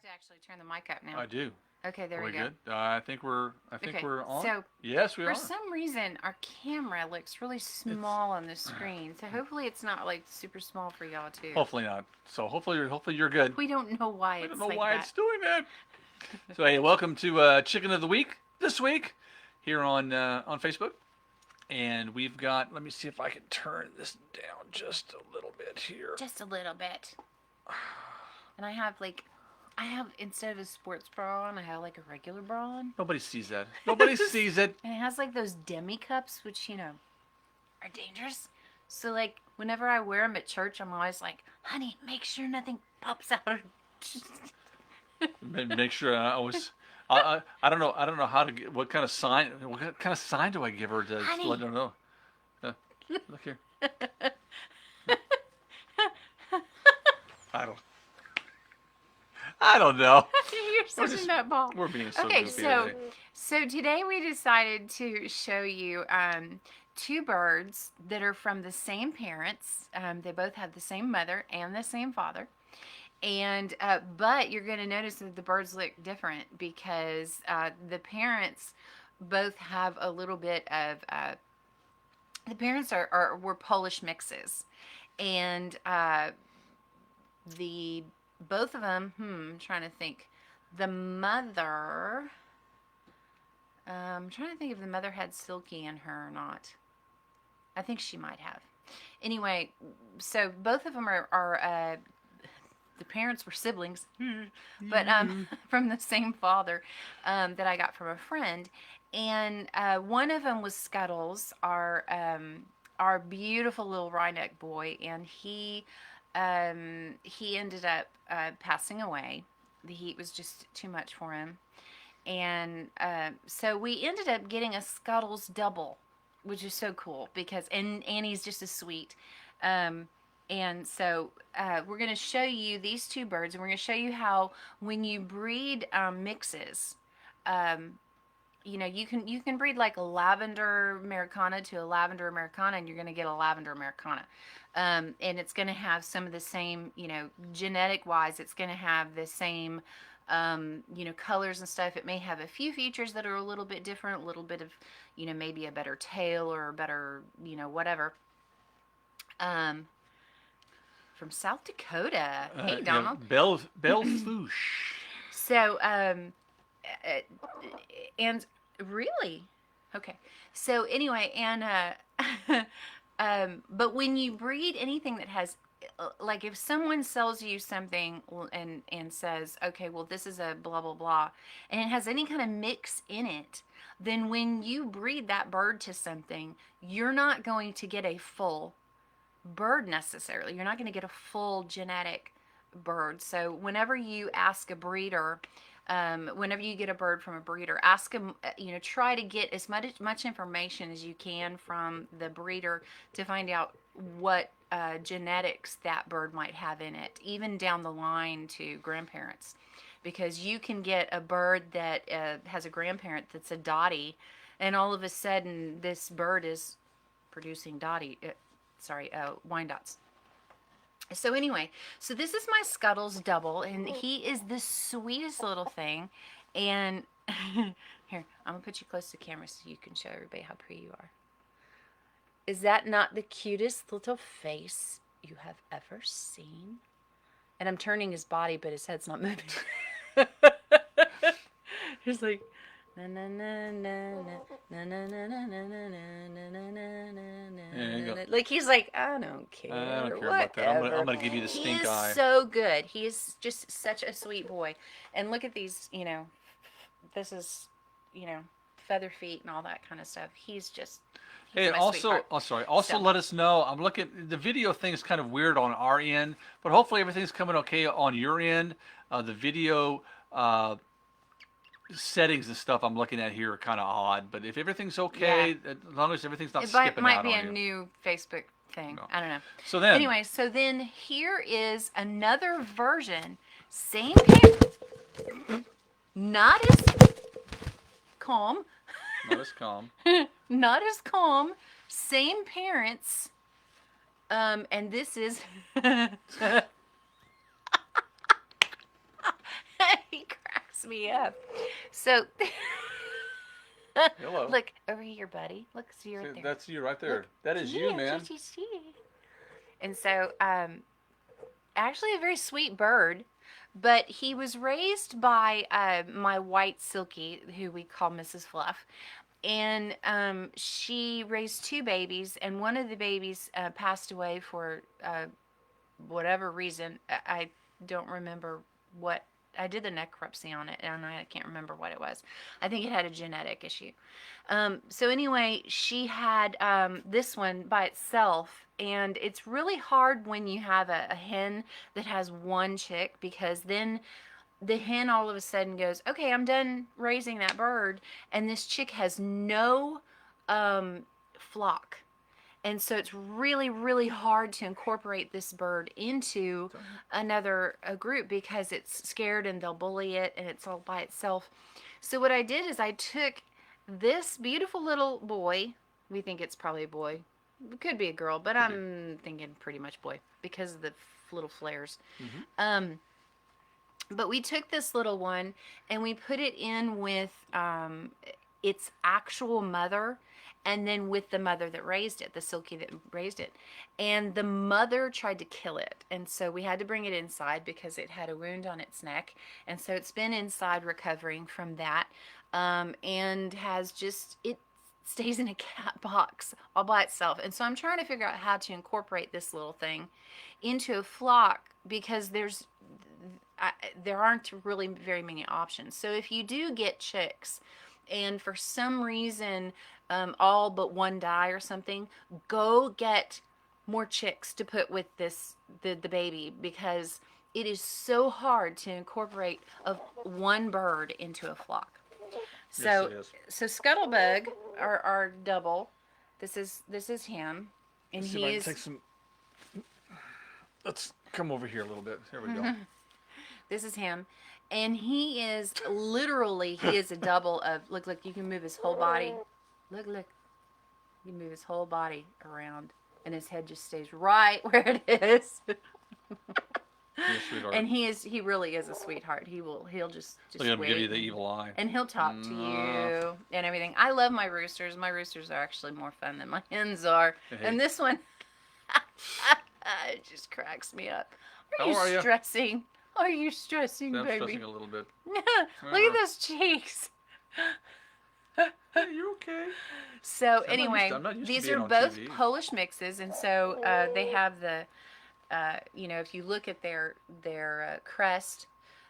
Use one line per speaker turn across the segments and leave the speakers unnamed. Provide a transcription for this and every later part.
to actually turn the mic up now.
I do.
Okay, there
Are
we
we
go.
good? I think we're
Okay,
on.
so
Yes, we
for
are.
some reason, our camera looks really small on the screen. So hopefully it's not like super small for y'all too.
Hopefully not. So hopefully you're good.
We don't know why
We
it's
don't know
like
why
that.
it's doing that. So hey, welcome to Chicken of the Week this week here on Facebook, and we've got. Let me see if I can turn this down just a little bit here.
Just a little bit. And I have instead of a sports bra on, I have like a regular bra on.
Nobody sees that. Nobody sees it.
And it has like those demi cups, which are dangerous. So like whenever I wear them at church, I'm always like, "Honey, make sure nothing pops out."
Make sure I was. I don't know. I don't know how to get. What kind of sign? What kind of sign do I give her to
Honey.
let her know? Look here. I don't. I don't know.
You're such a nutball.
We're being so
Okay,
goofy
so
today.
so today we decided to show you two birds that are from the same parents. They both have the same mother and the same father. And but you're going to notice that the birds look different because the parents both have a little bit of the parents were Polish mixes, and the both of them. I'm trying to think. The mother. I'm trying to think if the mother had Silky in her or not. I think she might have. Anyway, so both of them are the parents were siblings, but from the same father that I got from a friend. And one of them was Scuttles, our beautiful little Wryneck boy, and he ended up passing away. The heat was just too much for him. And so we ended up getting a Scuttles double, which is so cool because and he's just as sweet. And so we're going to show you these two birds, and we're going to show you how when you breed mixes, you can breed like a lavender Americana to a lavender Americana, and you're going to get a lavender Americana. And it's going to have some of the same, genetic wise, it's going to have the same, colors and stuff. It may have a few features that are a little bit different, a little bit of, maybe a better tail or a better, whatever. From South Dakota. Hey, Donald.
Belle Fouche.
So, and really, okay. So anyway, and but when you breed anything that has, like, if someone sells you something and says, okay, well, this is a blah blah blah, and it has any kind of mix in it, then when you breed that bird to something, you're not going to get a full bird necessarily. You're not going to get a full genetic bird. So whenever you ask a breeder, whenever you get a bird from a breeder, ask them, try to get as much information as you can from the breeder to find out what genetics that bird might have in it, even down the line to grandparents. Because you can get a bird that has a grandparent that's a dotty, and all of a sudden this bird is producing Wyandottes. So anyway, so this is my Scuttles double, and he is the sweetest little thing. And here, I'm gonna put you close to the camera so you can show everybody how pretty you are. Is that not the cutest little face you have ever seen? And I'm turning his body, but his head's not moving. He's like, na na na na na na na na na na na na na. Like he's like, I don't care.
I don't care
about
that. I'm gonna give you the stink eye.
He is so good. He is just such a sweet boy. And look at these, this is, feather feet and all that kind of stuff. He's just.
Hey, also, let us know. I'm looking. The video thing's kind of weird on our end, but hopefully everything's coming okay on your end. The video settings and stuff I'm looking at here are kind of odd, but if everything's okay, as long as everything's not skipping out on you. It might
be a new Facebook thing. No. I don't know.
So then,
anyway, here is another version, same paper, not as calm.
Not as calm.
Not as calm. Same parents. And this is. cracks me up. So,
Hello.
look over here, buddy. Look, see right
See,
there.
that's you right there.
Look.
That is you,
Yeah,
man.
see. And so, actually a very sweet bird, but he was raised by my white Silky, who we call Mrs. Fluff. And she raised two babies, and one of the babies passed away for whatever reason. I don't remember what. I did the necropsy on it, and I can't remember what it was. I think it had a genetic issue. So anyway, she had this one by itself, and it's really hard when you have a hen that has one chick, because then the hen all of a sudden goes, okay, I'm done raising that bird, and this chick has no flock. And so it's really, really hard to incorporate this bird into another group, because it's scared and they'll bully it and it's all by itself. So what I did is I took this beautiful little boy. We think it's probably a boy. It could be a girl, but I'm thinking pretty much boy because of the little flares. But we took this little one and we put it in with its actual mother, and then with the mother that raised it, the Silky that raised it. And the mother tried to kill it. And so we had to bring it inside because it had a wound on its neck. And so it's been inside recovering from that. And has just, it stays in a cat box all by itself. And so I'm trying to figure out how to incorporate this little thing into a flock, because there aren't really very many options. So if you do get chicks, and for some reason all but one die or something, go get more chicks to put with the baby, because it is so hard to incorporate one bird into a flock. So
Yes, it is.
so Scuttlebug, our double, this is him, and
Let's see if I
he
can
is
take some. Let's come over here a little bit. There we go.
this is him. And he is a double of, look, you can move his whole body. Look. You can move his whole body around, and his head just stays right where it is.
You're a sweetheart.
And he really is a sweetheart. He'll just
Look at him
wait.
give you the evil eye.
And he'll talk to you and everything. I love my roosters. My roosters are actually more fun than my hens are.
Hey.
And this one, it just cracks me up.
How are you?
Stressing? Are you stressing,
I'm
baby?
stressing a little bit.
Look at those cheeks.
Hey, you okay?
So
I'm
anyway,
not used to
these
being
are
on
both
TV.
Polish mixes, and so they have the, if you look at their crest,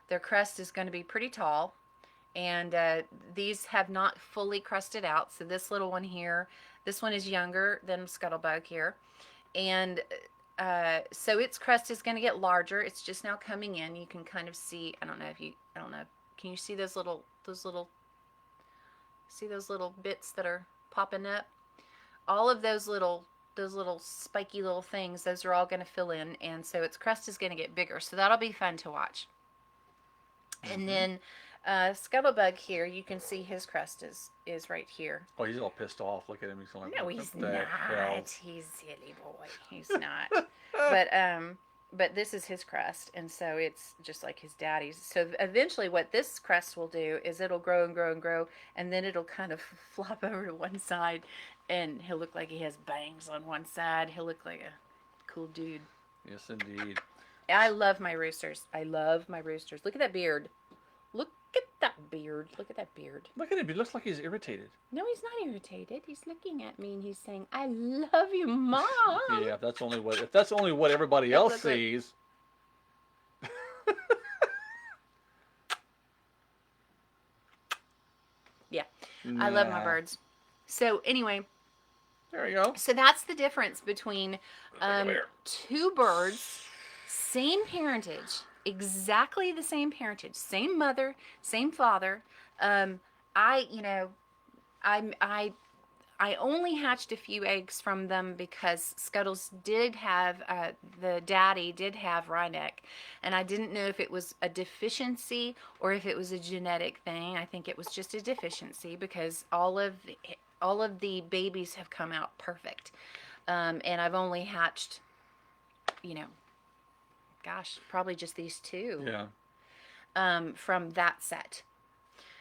their crest is going to be pretty tall, and these have not fully crusted out. So this little one here, this one is younger than Scuttlebug here, and so its crest is going to get larger. It's just now coming in. You can kind of see. I don't know. Can you see those little bits that are popping up? All of those little spiky little things, those are all going to fill in, and so its crest is going to get bigger. So that'll be fun to watch. And then Scuttlebug here, you can see his crest is right here.
Oh, he's all pissed off. Look at him. He's like,
No,
what
he's
the hell?
not. He's silly boy. He's not. But this is his crest, and so it's just like his daddy's. So eventually what this crest will do is it'll grow and grow and grow, and then it'll kind of flop over to one side, and he'll look like he has bangs on one side. He'll look like a cool dude.
Yes, indeed.
I love my roosters. Look at that beard. Look at that beard. Look at that beard.
Look at him. He looks like he's irritated.
No, he's not irritated. He's looking at me and he's saying, "I love you, Mom."
Yeah, if that's only what everybody else
look.
sees.
Yeah, I love my birds. So anyway,
There you go.
so that's the difference between
There.
two birds, same parentage, exactly the same parentage, same mother, same father. I only hatched a few eggs from them because Scuttles did have, the daddy did have Rhineck, and I didn't know if it was a deficiency or if it was a genetic thing. I think it was just a deficiency because all of the babies have come out perfect, and I've only hatched, probably just these two.
Yeah.
from that set.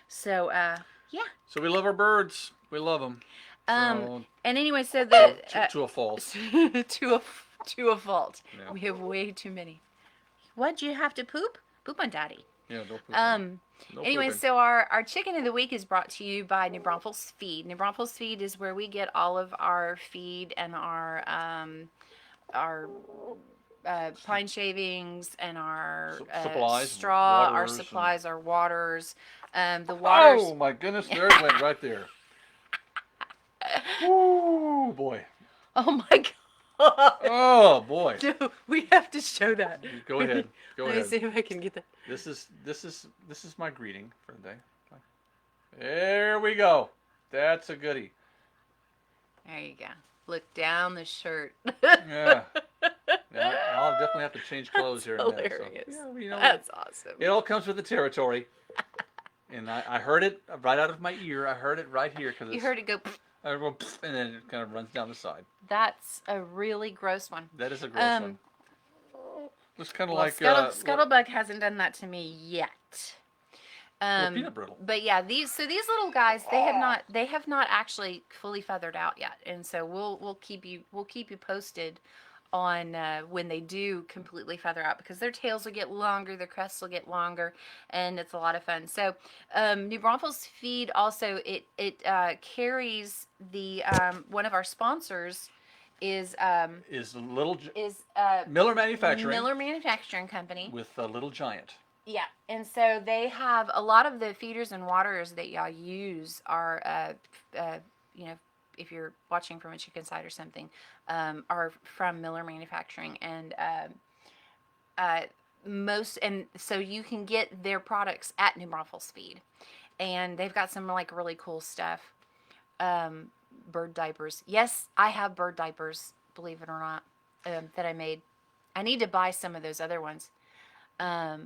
So yeah.
So we love our birds. We love them.
Um,
So
and anyway, so the
to a fault.
to a to a fault.
Yeah.
We have way too many. What? Do you have to poop? Poop on Daddy.
Yeah. Don't poop. On
Um.
it. No
Anyway,
pooping.
so our chicken of the week is brought to you by New Braunfels Feed. New Braunfels Feed is where we get all of our feed and our pine shavings and our
Supplies,
straw, our
waters,
supplies, our waters. The waters.
Oh my goodness! There it went right there. Ooh boy.
Oh my god.
Oh boy.
No, we have to show that.
Go ahead. Go
Let
ahead.
me see if I can get that.
This is my greeting for the day. There we go. That's a goodie.
There you go. Look down the shirt.
Yeah. Yeah, I'll definitely have to change clothes here and there.
Hilarious.
So, yeah, well, you know,
That's awesome.
it all comes with the territory. And I heard it right out of my ear. I heard it right here because
You heard it go.
I go, and then it kind of runs down the side.
That's a really gross one.
That is a gross one. It's kind of
Well,
like
Scuttlebug hasn't done that to me yet.
peanut brittle.
But yeah, these little guys, they have not actually fully feathered out yet, and so we'll keep you posted on when they do completely feather out, because their tails will get longer, their crests will get longer, and it's a lot of fun. So New Braunfels Feed also it carries the one of our sponsors is
Miller Manufacturing.
Miller Manufacturing Company
With a Little Giant.
Yeah, and so they have a lot of the feeders and waters that y'all use are, you know, if you're watching from a chicken side or something, are from Miller Manufacturing, and so you can get their products at New Braunfels Feed, and they've got some like really cool stuff. Bird diapers. Yes, I have bird diapers, believe it or not, that I made. I need to buy some of those other ones. Taryn.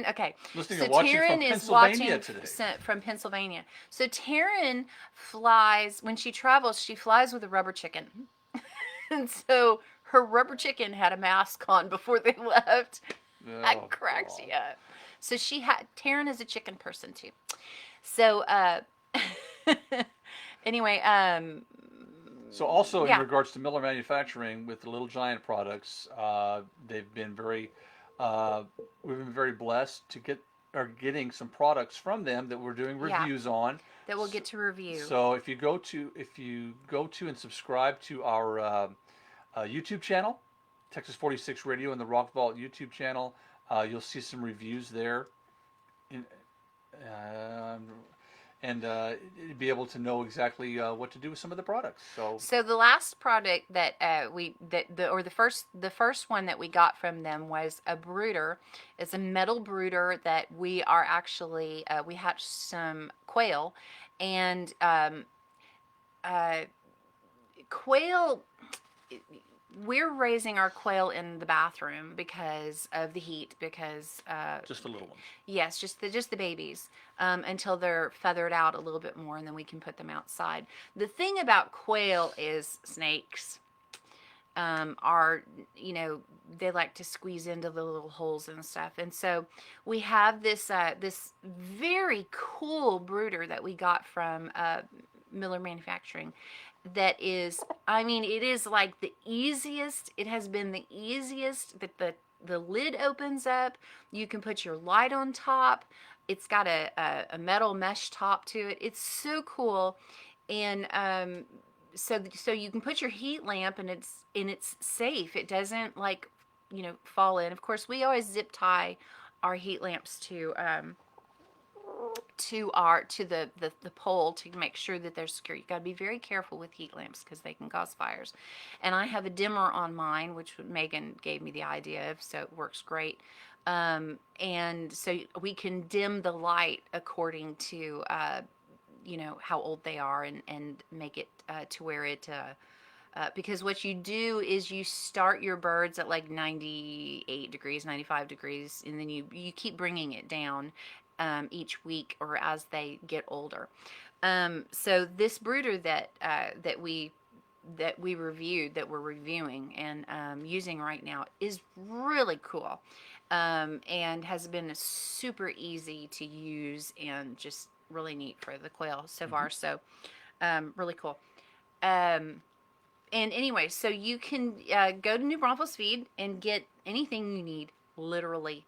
Okay,
Listening
so
and watching
Taryn
from
is
Pennsylvania
watching
today.
from Pennsylvania. So Taryn flies when she travels. She flies with a rubber chicken, and so her rubber chicken had a mask on before they left. That cracks you up. So Taryn is a chicken person too. So anyway,
So also
yeah.
in regards to Miller Manufacturing with the Little Giant products, they've been we've been very blessed to getting some products from them that we're doing reviews on.
That we'll get to review.
So if you go to and subscribe to our YouTube channel, Texas 46 Radio and the Rock Vault YouTube channel, you'll see some reviews there. And be able to know exactly what to do with some of the products. So
the last product that the first one that we got from them was a brooder. It's a metal brooder that we are actually we hatched some quail, and quail. We're raising our quail in the bathroom because of the heat. Because
just the little ones.
Yes, just the babies until they're feathered out a little bit more, and then we can put them outside. The thing about quail is snakes are, they like to squeeze into the little holes and stuff. And so we have this very cool brooder that we got from Miller Manufacturing. That is, it is like the easiest. It has been the easiest that the lid opens up. You can put your light on top. It's got a metal mesh top to it. It's so cool. And so you can put your heat lamp, and it's safe. It doesn't fall in. Of course, we always zip tie our heat lamps to the pole to make sure that they're secure. You got to be very careful with heat lamps because they can cause fires. And I have a dimmer on mine, which Megan gave me the idea of, so it works great. And so we can dim the light according to how old they are, and make it to where it because what you do is you start your birds at like 98 degrees, 95 degrees, and then you keep bringing it down each week or as they get older. So this brooder that we that we reviewed, that we're reviewing and using right now, is really cool, and has been super easy to use and just really neat for the quail so far. So really cool. Um, and anyway, so you can go to New Braunfels Feed and get anything you need, literally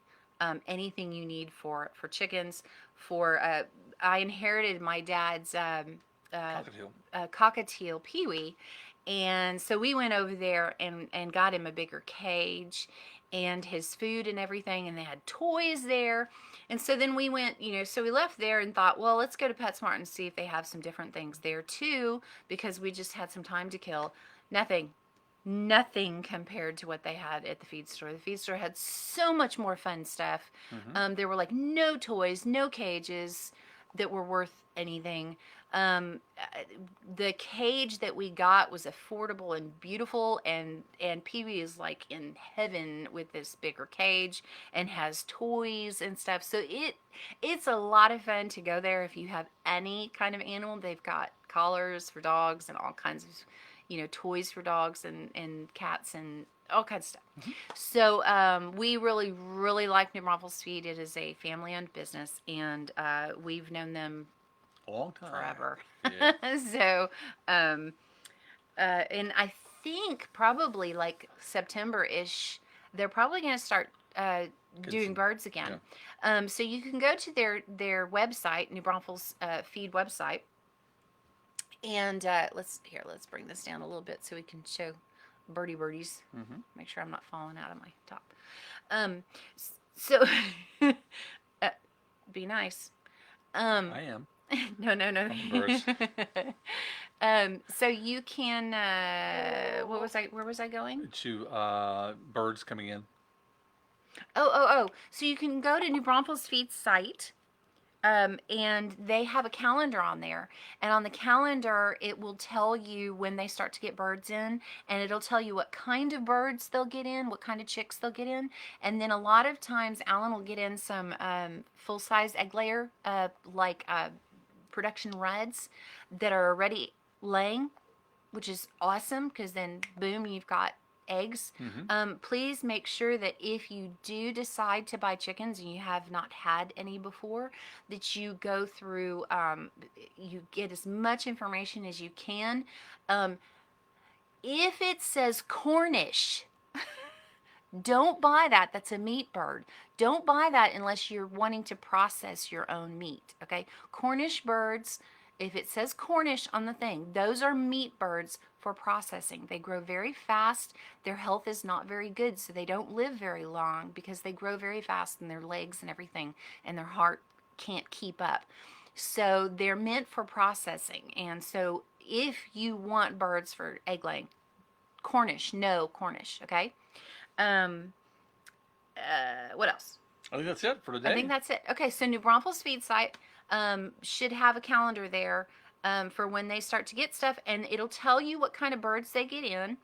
anything you need for chickens. For I inherited my dad's
Cockatiel.
cockatiel Pee-wee, and so we went over there and got him a bigger cage and his food and everything, and they had toys there. And so then we went, so we left there and thought, well, let's go to PetSmart and see if they have some different things there too, because we just had some time to kill. Nothing compared to what they had at the feed store. The feed store had so much more fun stuff. There were like no toys, no cages that were worth anything. The cage that we got was affordable and beautiful, and Pee-wee is like in heaven with this bigger cage and has toys and stuff. So it's a lot of fun to go there if you have any kind of animal. They've got collars for dogs and all kinds of toys for dogs and cats and all kinds of stuff. So we really, really like New Braunfels Feed. It is a family-owned business, and we've known them
A long time.
forever.
Yeah.
So, and I think probably like September-ish, they're probably going to start doing birds again. Yeah. So you can go to their website, New Braunfels Feed website. And let's bring this down a little bit so we can show birdies. Make sure I'm not falling out of my top. So be nice.
I am.
No.
Birds.
So you can. Where was I going?
To birds coming in.
Oh. So you can go to New Braunfels Feed site. And they have a calendar on there, and on the calendar it will tell you when they start to get birds in, and it'll tell you what kind of birds they'll get in, what kind of chicks they'll get in. And then a lot of times Alan will get in some full-size egg layer production reds that are already laying, which is awesome, because then boom, you've got eggs. Please make sure that if you do decide to buy chickens and you have not had any before, that you go through, you get as much information as you can. If it says Cornish, don't buy that. That's a meat bird. Don't buy that unless you're wanting to process your own meat. Okay, Cornish birds, if it says Cornish on the thing, those are meat birds for processing. They grow very fast. Their health is not very good, so they don't live very long because they grow very fast in their legs and everything, and their heart can't keep up. So they're meant for processing. And so if you want birds for egg laying, Cornish, okay? What else?
I think that's it for today.
I think that's it. Okay, so New Braunfels Feed site should have a calendar there for when they start to get stuff, and it'll tell you what kind of birds they get in.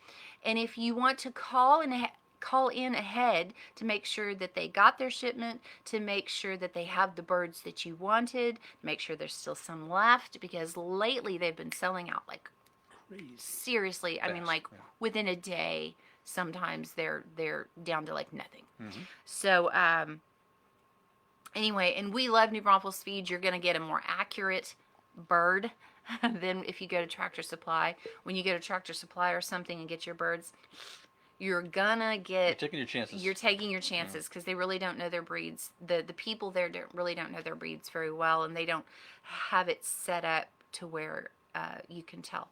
And if you want to call in ahead to make sure that they got their shipment, to make sure that they have the birds that you wanted, make sure there's still some left, because lately they've been selling out like crazy. Seriously, I mean, like within a day, sometimes they're down to like nothing. So anyway, and we love New Braunfels Feed. You're going to get a more accurate bird than if you go to Tractor Supply. When you go to Tractor Supply or something and get your birds, you're gonna get.
You're taking your chances.
You're taking your chances because they really don't know their breeds. The people there really don't know their breeds very well, and they don't have it set up to where you can tell.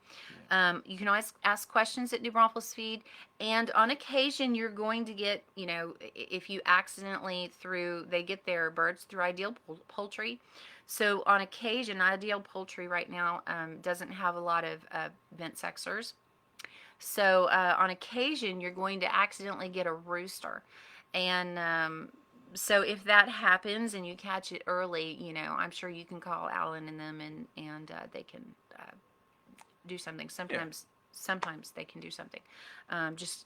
You can always ask questions at New Braunfels Feed, and on occasion you're going to get, if you accidentally they get their birds through Ideal Poultry. So on occasion, Ideal Poultry right now doesn't have a lot of vent sexers. So on occasion, you're going to accidentally get a rooster. And so if that happens and you catch it early, I'm sure you can call Alan and them, and they can do something. Sometimes they can do something. Just,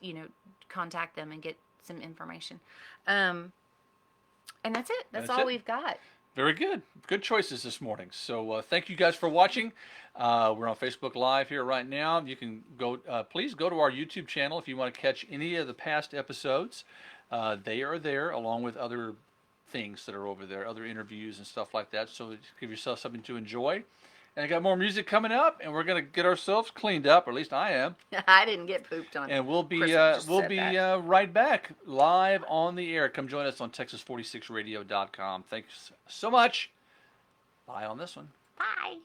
contact them and get some information. And that's it. That's all we've got.
Very good. Good choices this morning. So thank you guys for watching. We're on Facebook Live here right now. You can go, please go to our YouTube channel if you want to catch any of the past episodes. They are there along with other things that are over there, other interviews and stuff like that. So give yourself something to enjoy. And I got more music coming up, and we're gonna get ourselves cleaned up, or at least I am.
I didn't get pooped on.
And we'll be
Chris just said that.
right back live on the air. Come join us on Texas46radio.com. Thanks so much. Bye on this one.
Bye.